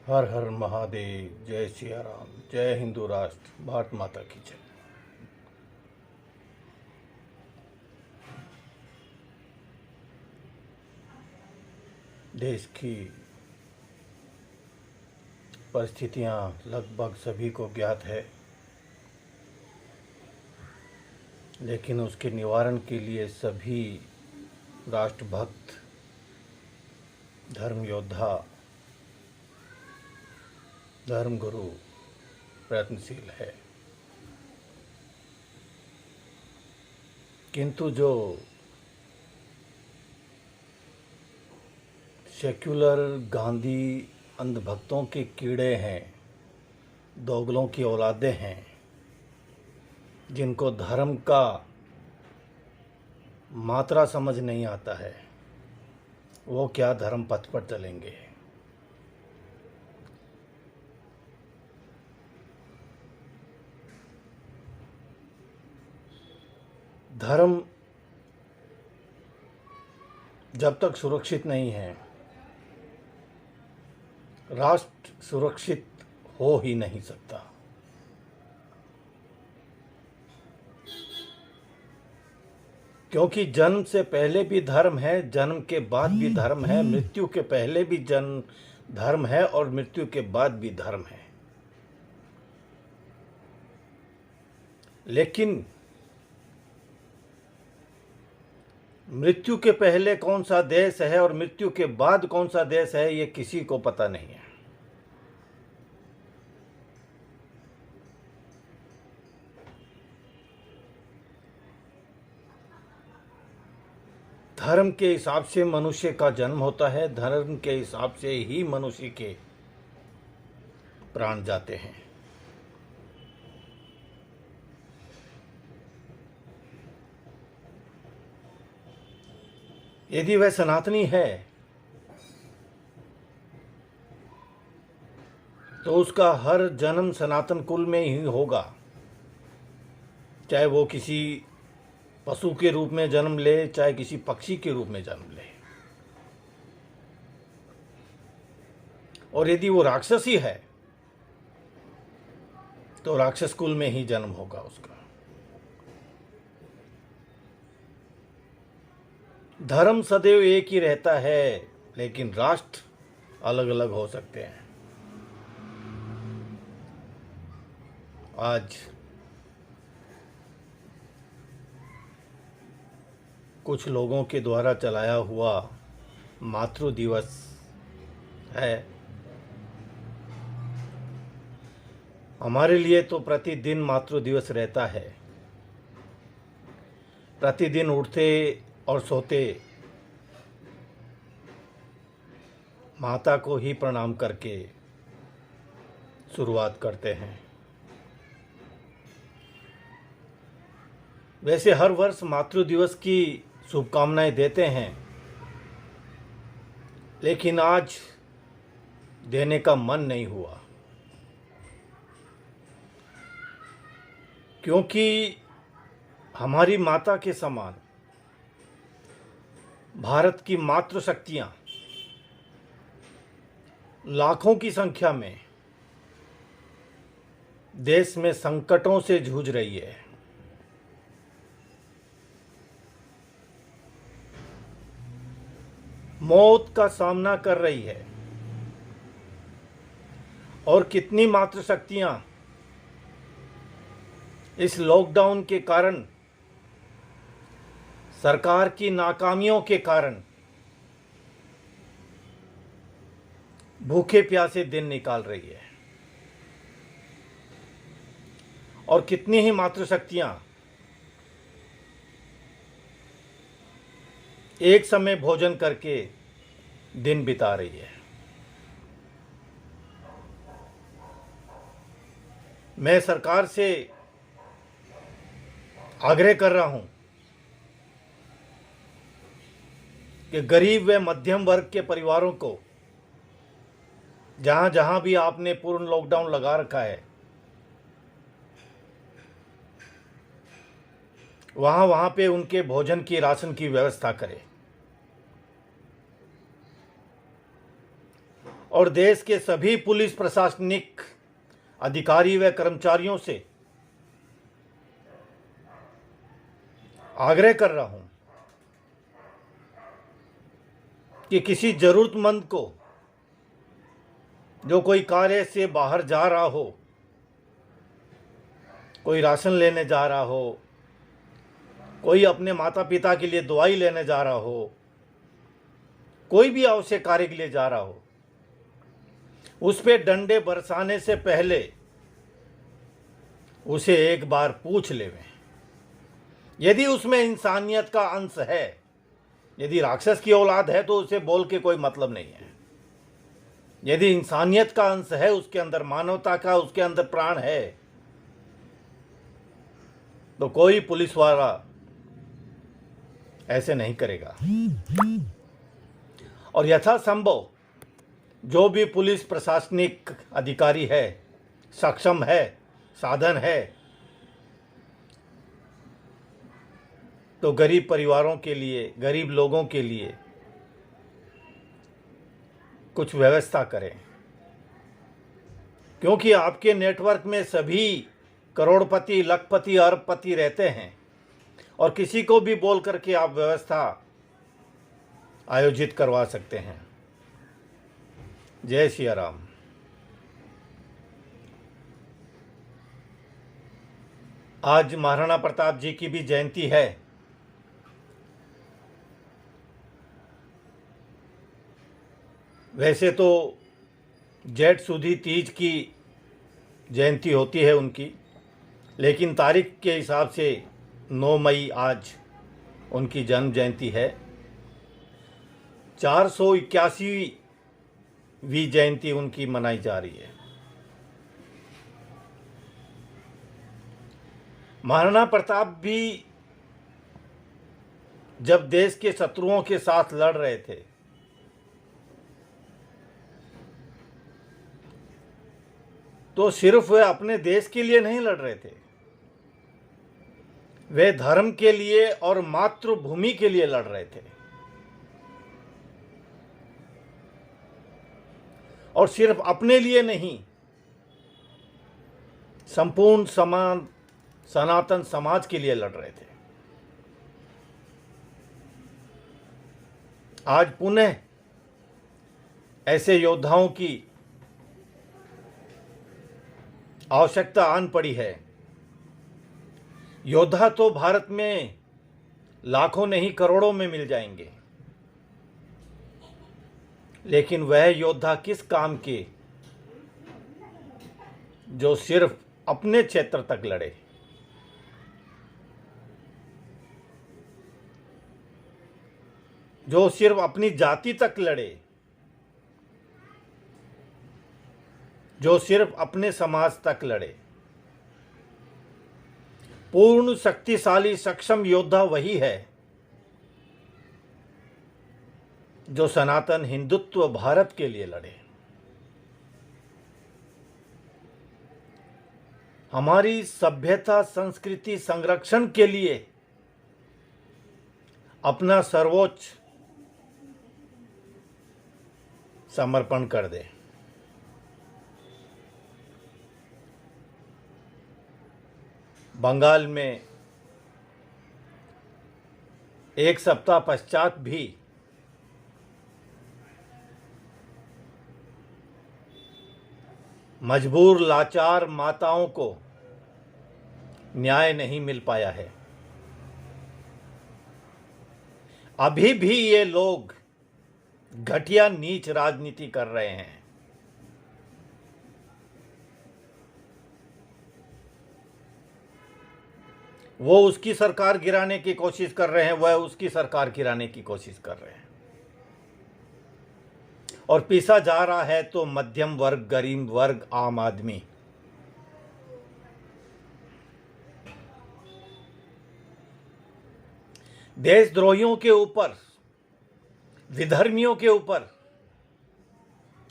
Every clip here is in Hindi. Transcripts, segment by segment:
हर हर महादेव। जय सिया राम। जय हिंदू राष्ट्र। भारत माता की जय। देश की परिस्थितियां लगभग सभी को ज्ञात है, लेकिन उसके निवारण के लिए सभी राष्ट्रभक्त, धर्म योद्धा, धर्मगुरु प्रयत्नशील है। किंतु जो सेक्युलर गांधी अंधभक्तों के कीड़े हैं, दोगलों की औलादें हैं, जिनको धर्म का मात्रा समझ नहीं आता है, वो क्या धर्म पथ पर चलेंगे। धर्म जब तक सुरक्षित नहीं है, राष्ट्र सुरक्षित हो ही नहीं सकता। क्योंकि जन्म से पहले भी धर्म है, जन्म के बाद भी धर्म है, मृत्यु के पहले भी जन्म धर्म है और मृत्यु के बाद भी धर्म है। लेकिन मृत्यु के पहले कौन सा देश है और मृत्यु के बाद कौन सा देश है, ये किसी को पता नहीं है। धर्म के हिसाब से मनुष्य का जन्म होता है, धर्म के हिसाब से ही मनुष्य के प्राण जाते हैं। यदि वह सनातनी है तो उसका हर जन्म सनातन कुल में ही होगा, चाहे वो किसी पशु के रूप में जन्म ले, चाहे किसी पक्षी के रूप में जन्म ले। और यदि वो राक्षसी है तो राक्षस कुल में ही जन्म होगा उसका। धर्म सदैव एक ही रहता है, लेकिन राष्ट्र अलग अलग हो सकते हैं। आज कुछ लोगों के द्वारा चलाया हुआ मातृ दिवस है। हमारे लिए तो प्रतिदिन मातृ दिवस रहता है। प्रतिदिन उठते और सोते माता को ही प्रणाम करके शुरुआत करते हैं। वैसे हर वर्ष मातृ दिवस की शुभकामनाएं देते हैं, लेकिन आज देने का मन नहीं हुआ, क्योंकि हमारी माता के समान भारत की मातृशक्तियां लाखों की संख्या में देश में संकटों से जूझ रही है। मौत का सामना कर रही है। और कितनी मातृशक्तियां इस लॉकडाउन के कारण, सरकार की नाकामियों के कारण भूखे प्यासे दिन निकाल रही है। और कितनी ही मातृशक्तियां एक समय भोजन करके दिन बिता रही है। मैं सरकार से आग्रह कर रहा हूं कि गरीब व मध्यम वर्ग के परिवारों को जहां जहां भी आपने पूर्ण लॉकडाउन लगा रखा है, वहां वहां पे उनके भोजन की, राशन की व्यवस्था करें। और देश के सभी पुलिस प्रशासनिक अधिकारी व कर्मचारियों से आग्रह कर रहा हूं कि किसी जरूरतमंद को, जो कोई कार्य से बाहर जा रहा हो, कोई राशन लेने जा रहा हो, कोई अपने माता पिता के लिए दवाई लेने जा रहा हो, कोई भी आवश्यक कार्य के लिए जा रहा हो, उस पे डंडे बरसाने से पहले उसे एक बार पूछ लेवें। यदि उसमें इंसानियत का अंश है, यदि राक्षस की औलाद है तो उसे बोल के कोई मतलब नहीं है। यदि इंसानियत का अंश है, उसके अंदर मानवता का, उसके अंदर प्राण है, तो कोई पुलिस वाला ऐसे नहीं करेगा। और यथासंभव जो भी पुलिस प्रशासनिक अधिकारी है, सक्षम है, साधन है, तो गरीब परिवारों के लिए, गरीब लोगों के लिए कुछ व्यवस्था करें। क्योंकि आपके नेटवर्क में सभी करोड़पति, लखपति, अरबपति रहते हैं और किसी को भी बोल करके आप व्यवस्था आयोजित करवा सकते हैं। जय सिया राम। आज महाराणा प्रताप जी की भी जयंती है। वैसे तो जेठ सुदी तीज की जयंती होती है उनकी, लेकिन तारीख के हिसाब से 9 मई आज उनकी जन्म जयंती है। 481वीं जयंती उनकी मनाई जा रही है। महाराणा प्रताप भी जब देश के शत्रुओं के साथ लड़ रहे थे, तो सिर्फ वे अपने देश के लिए नहीं लड़ रहे थे, वे धर्म के लिए और मातृभूमि के लिए लड़ रहे थे। और सिर्फ अपने लिए नहीं, संपूर्ण सनातन समाज के लिए लड़ रहे थे। आज पुनः ऐसे योद्धाओं की आवश्यकता आन पड़ी है। योद्धा तो भारत में लाखों नहीं करोड़ों में मिल जाएंगे, लेकिन वह योद्धा किस काम के जो सिर्फ अपने क्षेत्र तक लड़े, जो सिर्फ अपनी जाति तक लड़े, जो सिर्फ अपने समाज तक लड़े। पूर्ण शक्तिशाली सक्षम योद्धा वही है जो सनातन हिंदुत्व भारत के लिए लड़े। हमारी सभ्यता संस्कृति संरक्षण के लिए अपना सर्वोच्च समर्पण कर दे। बंगाल में एक सप्ताह पश्चात भी मजबूर लाचार माताओं को न्याय नहीं मिल पाया है। अभी भी ये लोग घटिया नीच राजनीति कर रहे हैं। वो उसकी सरकार गिराने की कोशिश कर रहे हैं, वह उसकी सरकार गिराने की कोशिश कर रहे हैं। और पीसा जा रहा है तो मध्यम वर्ग, गरीब वर्ग, आम आदमी। देशद्रोहियों के ऊपर, विधर्मियों के ऊपर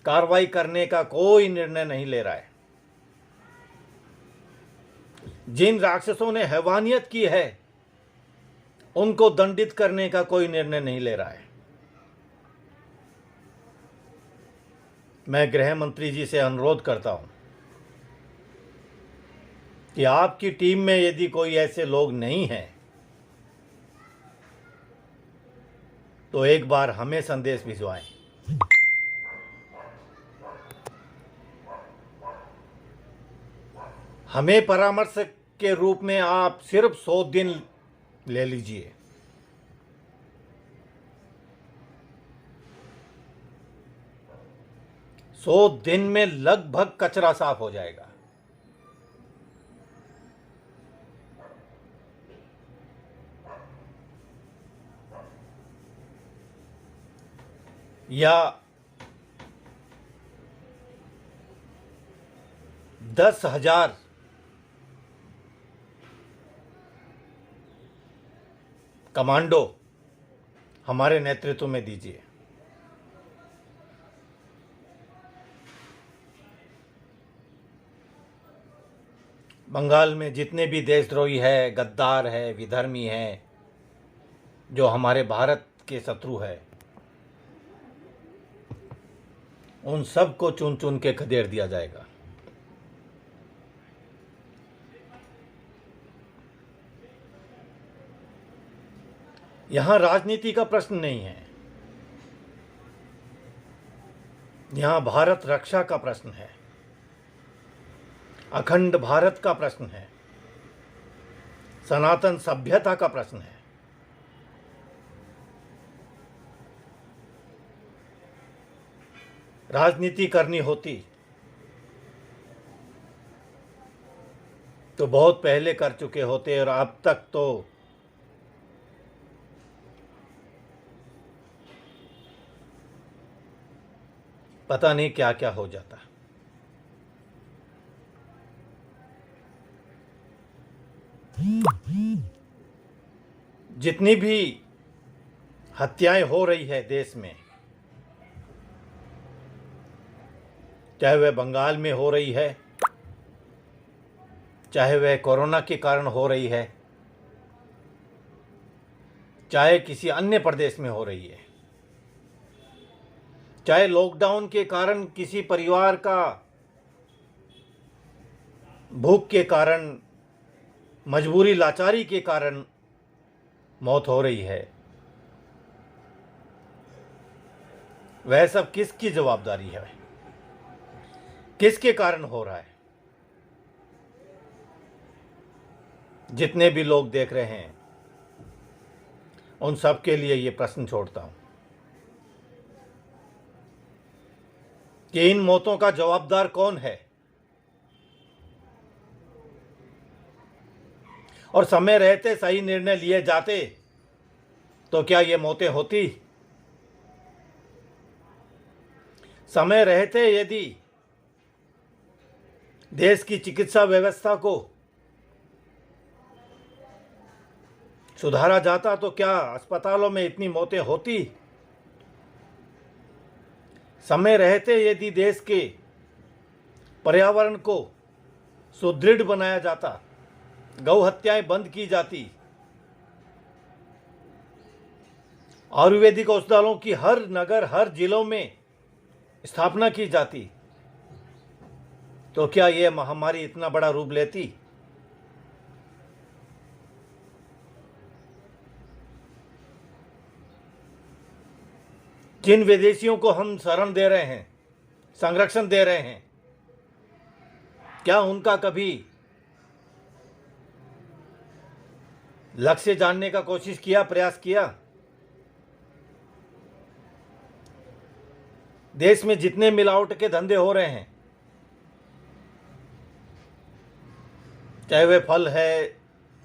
कार्रवाई करने का कोई निर्णय नहीं ले रहा है। जिन राक्षसों ने हैवानियत की है, उनको दंडित करने का कोई निर्णय नहीं ले रहा है। मैं गृह मंत्री जी से अनुरोध करता हूं कि आपकी टीम में यदि कोई ऐसे लोग नहीं हैं तो एक बार हमें संदेश भिजवाएं। हमें परामर्श के रूप में आप सिर्फ 100 दिन ले लीजिए। सौ दिन में लगभग कचरा साफ हो जाएगा। या 10,000 कमांडो हमारे नेतृत्व में दीजिए। बंगाल में जितने भी देशद्रोही है, गद्दार है, विधर्मी है, जो हमारे भारत के शत्रु है, उन सब को चुन चुन के खदेड़ दिया जाएगा। यहां राजनीति का प्रश्न नहीं है, यहां भारत रक्षा का प्रश्न है, अखंड भारत का प्रश्न है, सनातन सभ्यता का प्रश्न है। राजनीति करनी होती तो बहुत पहले कर चुके होते, और अब तक तो पता नहीं क्या क्या हो जाता। जितनी भी हत्याएं हो रही है देश में, चाहे वह बंगाल में हो रही है, चाहे वह कोरोना के कारण हो रही है, चाहे किसी अन्य प्रदेश में हो रही है, चाहे लॉकडाउन के कारण किसी परिवार का भूख के कारण, मजबूरी लाचारी के कारण मौत हो रही है, वह सब किसकी जवाबदारी है? किसके कारण हो रहा है? जितने भी लोग देख रहे हैं उन सब के लिए ये प्रश्न छोड़ता हूं कि इन मौतों का जवाबदार कौन है? और समय रहते सही निर्णय लिए जाते तो क्या ये मौतें होती? समय रहते यदि देश की चिकित्सा व्यवस्था को सुधारा जाता तो क्या अस्पतालों में इतनी मौतें होती? समय रहते यदि देश के पर्यावरण को सुदृढ़ बनाया जाता, गौ हत्याएं बंद की जाती, आयुर्वेदिक औषधालयों की हर नगर, हर जिलों में स्थापना की जाती, तो क्या यह महामारी इतना बड़ा रूप लेती? जिन विदेशियों को हम शरण दे रहे हैं, संरक्षण दे रहे हैं, क्या उनका कभी लक्ष्य जानने का कोशिश किया, प्रयास किया? देश में जितने मिलावट के धंधे हो रहे हैं, चाहे वह फल है,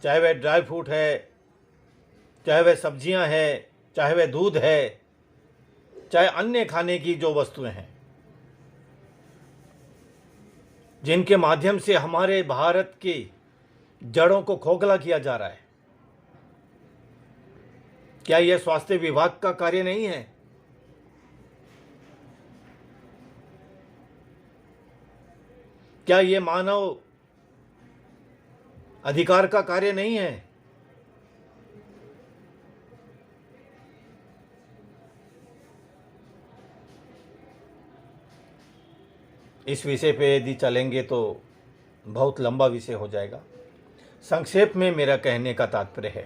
चाहे वह ड्राई फ्रूट है, चाहे वह सब्जियां हैं, चाहे वह दूध है, चाहे अन्य खाने की जो वस्तुएं हैं, जिनके माध्यम से हमारे भारत की जड़ों को खोखला किया जा रहा है, क्या यह स्वास्थ्य विभाग का कार्य नहीं है? क्या यह मानव अधिकार का कार्य नहीं है? इस विषय पे यदि चलेंगे तो बहुत लंबा विषय हो जाएगा। संक्षेप में मेरा कहने का तात्पर्य है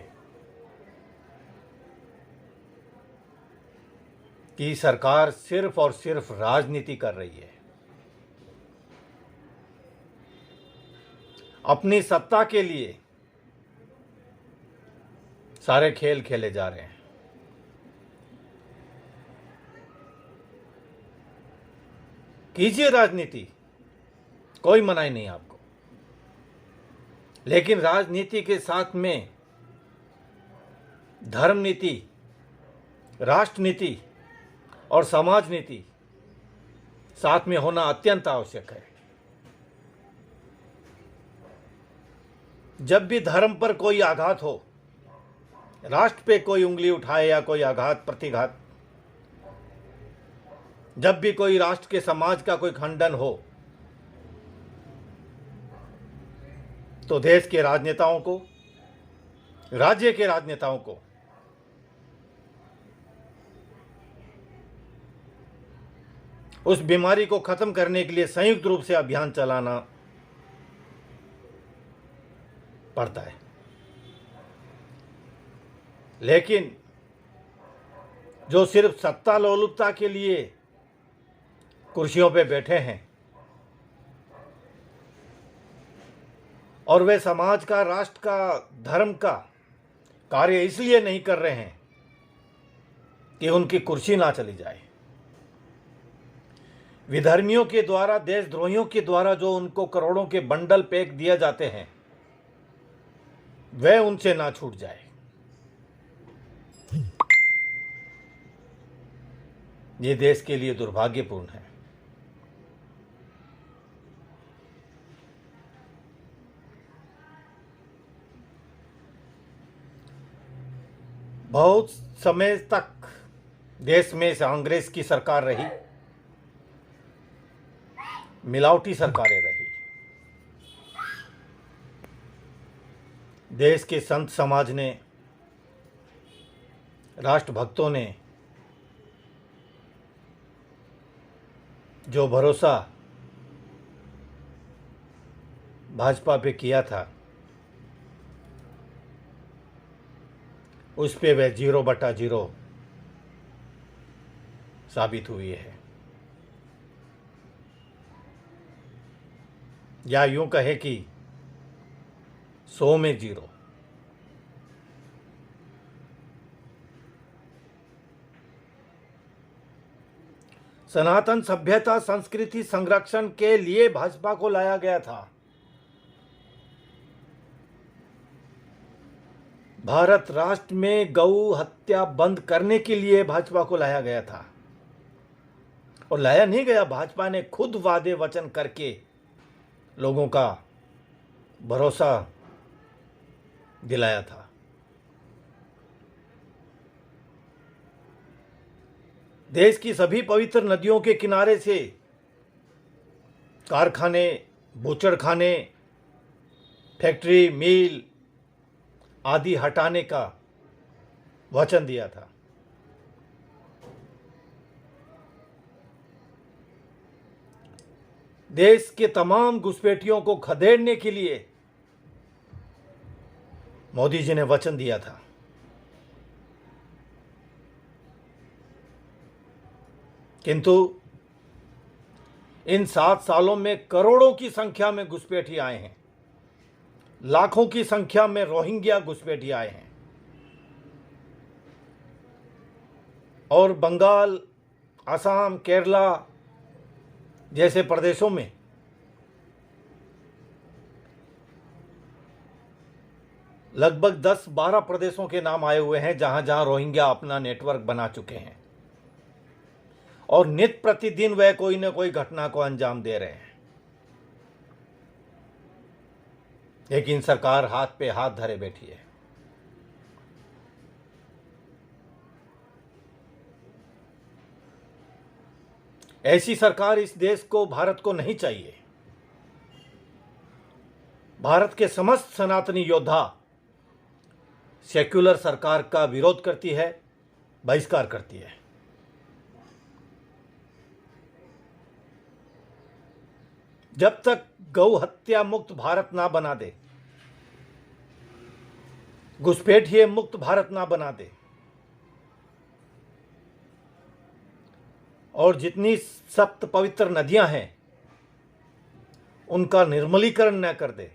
कि सरकार सिर्फ और सिर्फ राजनीति कर रही है। अपनी सत्ता के लिए सारे खेल खेले जा रहे हैं। कीजिए राजनीति, कोई मनाही नहीं आपको, लेकिन राजनीति के साथ में धर्म नीति, राष्ट्र नीति और समाज नीति साथ में होना अत्यंत आवश्यक है। जब भी धर्म पर कोई आघात हो, राष्ट्र पे कोई उंगली उठाए या कोई आघात प्रतिघात, जब भी कोई राष्ट्र के समाज का कोई खंडन हो, तो देश के राजनेताओं को, राज्य के राजनेताओं को उस बीमारी को खत्म करने के लिए संयुक्त रूप से अभियान चलाना पड़ता है। लेकिन जो सिर्फ सत्ता लोलुपता के लिए कुर्सियों पे बैठे हैं और वे समाज का, राष्ट्र का, धर्म का कार्य इसलिए नहीं कर रहे हैं कि उनकी कुर्सी ना चली जाए। विधर्मियों के द्वारा, देशद्रोहियों के द्वारा जो उनको करोड़ों के बंडल पैक दिए जाते हैं, वह उनसे ना छूट जाए। ये देश के लिए दुर्भाग्यपूर्ण है। बहुत समय तक देश में कांग्रेस की सरकार रही, मिलावटी सरकारें रही। देश के संत समाज ने, राष्ट्रभक्तों ने जो भरोसा भाजपा पे किया था, उस पे वह 0/0 साबित हुई है। या यूं कहे कि 100 में 0। सनातन सभ्यता संस्कृति संरक्षण के लिए भाजपा को लाया गया था। भारत राष्ट्र में गौ हत्या बंद करने के लिए भाजपा को लाया गया था। और लाया नहीं गया, भाजपा ने खुद वादे वचन करके लोगों का भरोसा दिलाया था। देश की सभी पवित्र नदियों के किनारे से कारखाने, बूचड़खाने, फैक्ट्री, मिल आदि हटाने का वचन दिया था। देश के तमाम घुसपैठियों को खदेड़ने के लिए मोदी जी ने वचन दिया था। किंतु इन 7 सालों में करोड़ों की संख्या में घुसपैठी आए हैं, लाखों की संख्या में रोहिंग्या घुसपैठी आए हैं। और बंगाल, असम, केरला जैसे प्रदेशों में लगभग 10-12 प्रदेशों के नाम आए हुए हैं जहां जहां रोहिंग्या अपना नेटवर्क बना चुके हैं और नित्य प्रतिदिन वह कोई न कोई घटना को अंजाम दे रहे हैं। लेकिन सरकार हाथ पे हाथ धरे बैठी है। ऐसी सरकार इस देश को, भारत को नहीं चाहिए। भारत के समस्त सनातनी योद्धा सेक्युलर सरकार का विरोध करती है, बहिष्कार करती है। जब तक गौ हत्या मुक्त भारत ना बना दे, घुसपैठिए मुक्त भारत ना बना दे, और जितनी सप्त पवित्र नदियां हैं उनका निर्मलीकरण न कर दे,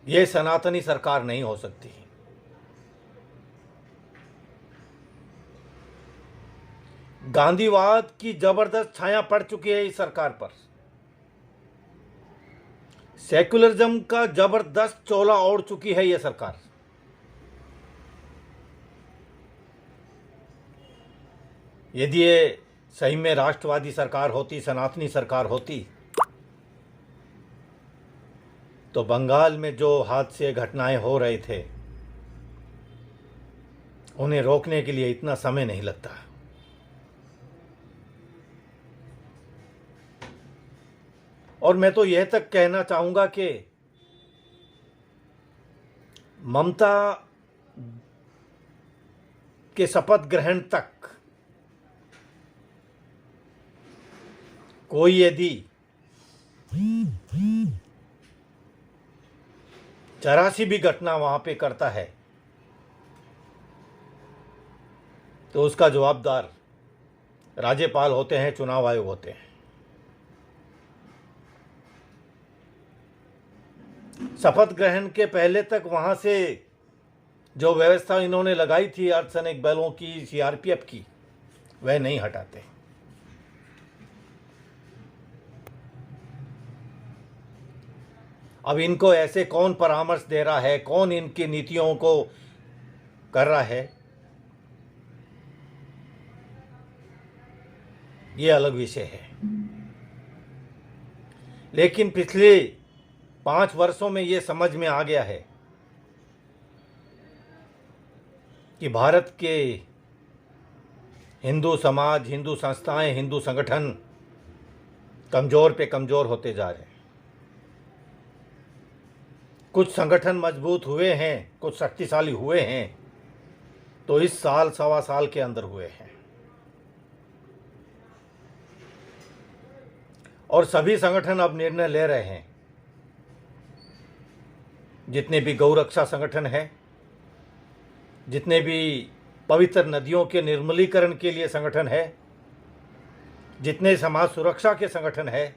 ये सनातनी सरकार नहीं हो सकती। गांधीवाद की जबरदस्त छाया पड़ चुकी है इस सरकार पर। सेक्युलरिज्म का जबरदस्त चोला ओढ़ चुकी है यह सरकार। यदि ये सही में राष्ट्रवादी सरकार होती, सनातनी सरकार होती, तो बंगाल में जो हादसे घटनाएं हो रहे थे उन्हें रोकने के लिए इतना समय नहीं लगता। और मैं तो यह तक कहना चाहूंगा कि ममता के शपथ ग्रहण तक कोई यदि जरा सी भी घटना वहां पे करता है तो उसका जवाबदार राज्यपाल होते हैं, चुनाव आयोग होते हैं। शपथ ग्रहण के पहले तक वहां से जो व्यवस्था इन्होंने लगाई थी अर्धसैनिक बलों की, सीआरपीएफ की, वह नहीं हटाते। अब इनको ऐसे कौन परामर्श दे रहा है, कौन इनकी नीतियों को कर रहा है, ये अलग विषय है। लेकिन पिछले 5 वर्षों में ये समझ में आ गया है कि भारत के हिंदू समाज, हिंदू संस्थाएं, हिंदू संगठन कमज़ोर पे कमज़ोर होते जा रहे हैं। कुछ संगठन मजबूत हुए हैं, कुछ शक्तिशाली हुए हैं, तो इस साल, सवा साल के अंदर हुए हैं। और सभी संगठन अब निर्णय ले रहे हैं। जितने भी गौरक्षा संगठन हैं, जितने भी पवित्र नदियों के निर्मलीकरण के लिए संगठन है, जितने समाज सुरक्षा के संगठन है,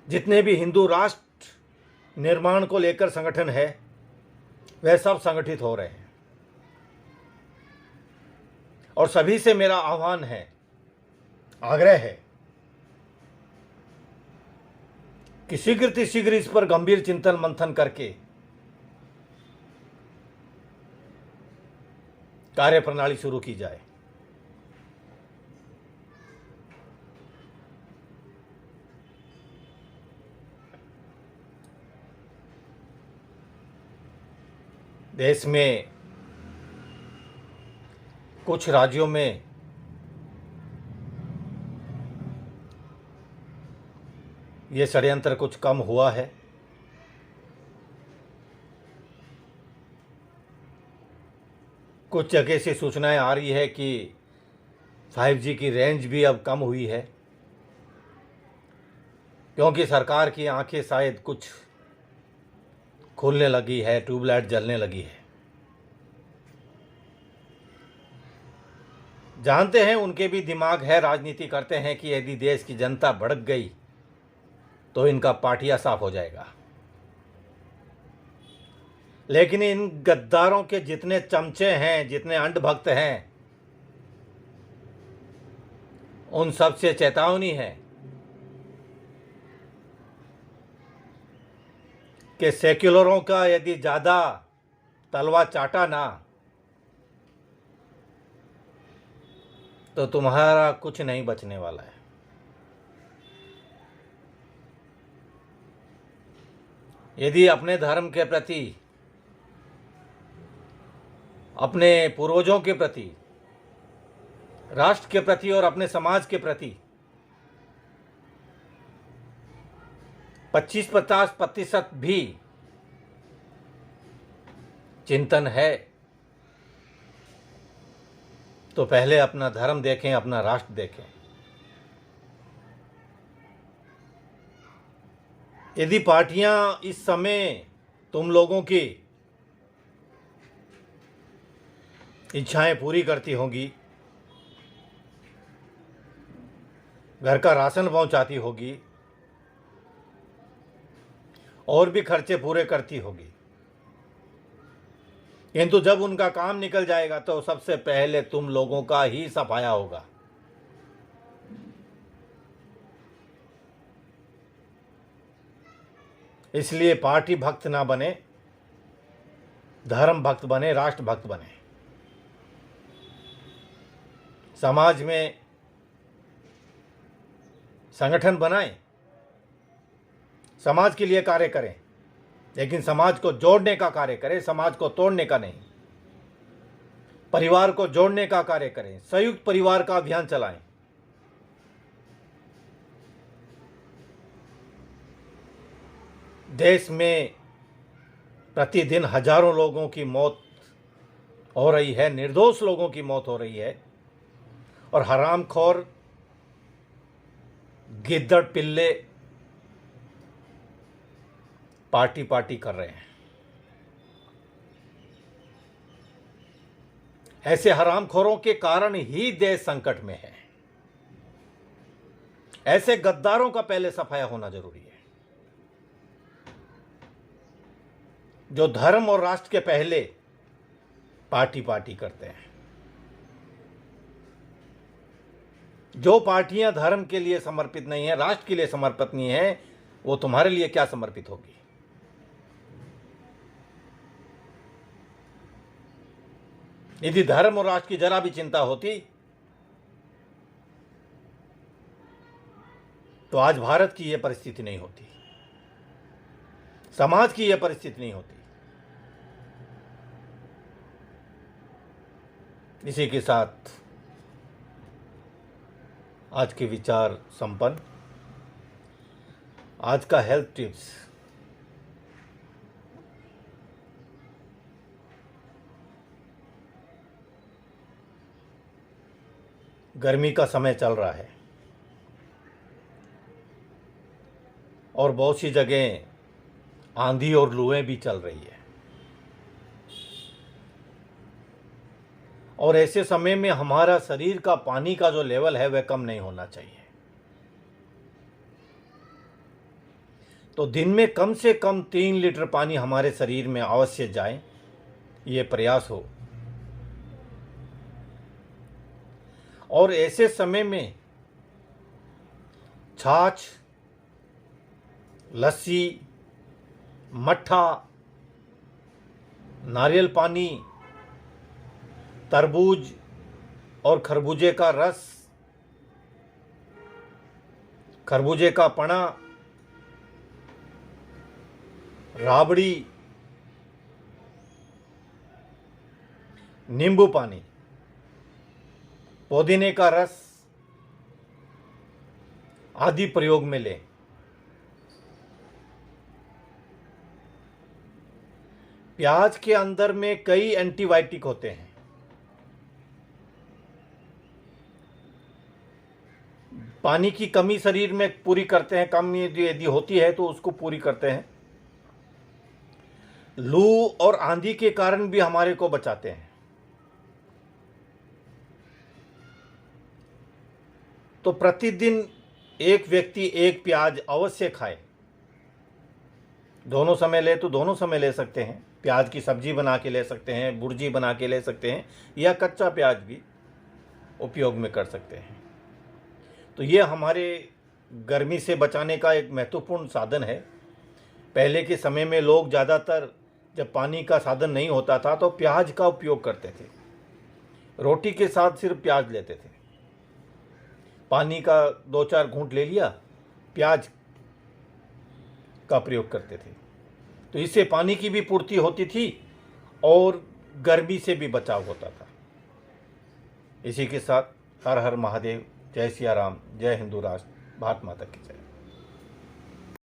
जितने भी हिंदू राष्ट्र निर्माण को लेकर संगठन है, वह सब संगठित हो रहे हैं। और सभी से मेरा आह्वान है, आग्रह है कि शीघ्र इस पर गंभीर चिंतन मंथन करके कार्यप्रणाली शुरू की जाए। देश में कुछ राज्यों में ये षड्यंत्र कुछ कम हुआ है। कुछ जगह से सूचनाएं आ रही है कि 5G की रेंज भी अब कम हुई है, क्योंकि सरकार की आंखें शायद कुछ खुलने लगी है, ट्यूबलाइट जलने लगी है। जानते हैं उनके भी दिमाग है, राजनीति करते हैं कि यदि देश की जनता भड़क गई तो इनका पाटिया साफ हो जाएगा। लेकिन इन गद्दारों के जितने चमचे हैं, जितने अंधभक्त हैं, उन सब से चेतावनी है कि सेक्युलरों का यदि ज़्यादा तलवा चाटा ना तो तुम्हारा कुछ नहीं बचने वाला है। यदि अपने धर्म के प्रति, अपने पूर्वजों के प्रति, राष्ट्र के प्रति और अपने समाज के प्रति 25-50% भी चिंतन है तो पहले अपना धर्म देखें, अपना राष्ट्र देखें। यदि पार्टियां इस समय तुम लोगों की इच्छाएं पूरी करती होंगी, घर का राशन पहुंचाती होगी और भी खर्चे पूरे करती होगी, किंतु जब उनका काम निकल जाएगा तो सबसे पहले तुम लोगों का ही सफाया होगा। इसलिए पार्टी भक्त ना बने, धर्म भक्त बने, राष्ट्र भक्त बने। समाज में संगठन बनाएं, समाज के लिए कार्य करें, लेकिन समाज को जोड़ने का कार्य करें, समाज को तोड़ने का नहीं। परिवार को जोड़ने का कार्य करें, संयुक्त परिवार का अभियान चलाएं। देश में प्रतिदिन हजारों लोगों की मौत हो रही है, निर्दोष लोगों की मौत हो रही है, और हरामखोर गिद्दड़ पिल्ले पार्टी पार्टी कर रहे हैं। ऐसे हरामखोरों के कारण ही देश संकट में है। ऐसे गद्दारों का पहले सफाया होना जरूरी है, जो धर्म और राष्ट्र के पहले पार्टी पार्टी करते हैं। जो पार्टियां धर्म के लिए समर्पित नहीं है, राष्ट्र के लिए समर्पित नहीं है, वो तुम्हारे लिए क्या समर्पित होगी। यदि धर्म और राष्ट्र की जरा भी चिंता होती तो आज भारत की यह परिस्थिति नहीं होती, समाज की यह परिस्थिति नहीं होती। इसी के साथ आज के विचार संपन्न। आज का हेल्थ टिप्स। गर्मी का समय चल रहा है और बहुत सी जगह आंधी और लूएं भी चल रही है, और ऐसे समय में हमारा शरीर का पानी का जो लेवल है वह कम नहीं होना चाहिए। तो दिन में कम से कम 3 लीटर पानी हमारे शरीर में अवश्य जाए, ये प्रयास हो। और ऐसे समय में छाछ, लस्सी, मट्ठा, नारियल पानी, तरबूज और खरबूजे का रस, खरबूजे का पना, राबड़ी, नींबू पानी, पुदीने का रस आदि प्रयोग में लें। प्याज के अंदर में कई एंटीबायोटिक होते हैं। पानी की कमी शरीर में पूरी करते हैं, कमी यदि होती है तो उसको पूरी करते हैं। लू और आंधी के कारण भी हमारे को बचाते हैं। तो प्रतिदिन एक व्यक्ति एक प्याज अवश्य खाए। दोनों समय ले तो दोनों समय ले सकते हैं, प्याज की सब्जी बना के ले सकते हैं, भुर्जी बना के ले सकते हैं, या कच्चा प्याज भी उपयोग में कर सकते हैं। तो ये हमारे गर्मी से बचाने का एक महत्वपूर्ण साधन है। पहले के समय में लोग ज़्यादातर जब पानी का साधन नहीं होता था तो प्याज का उपयोग करते थे, रोटी के साथ सिर्फ प्याज लेते थे। पानी का 2-4 घूंट ले लिया, प्याज का प्रयोग करते थे। तो इससे पानी की भी पूर्ति होती थी और गर्मी से भी बचाव होता था। इसी के साथ हर हर महादेव, जय सिया राम, जय हिंदू राष्ट्र, भारत माता की जय।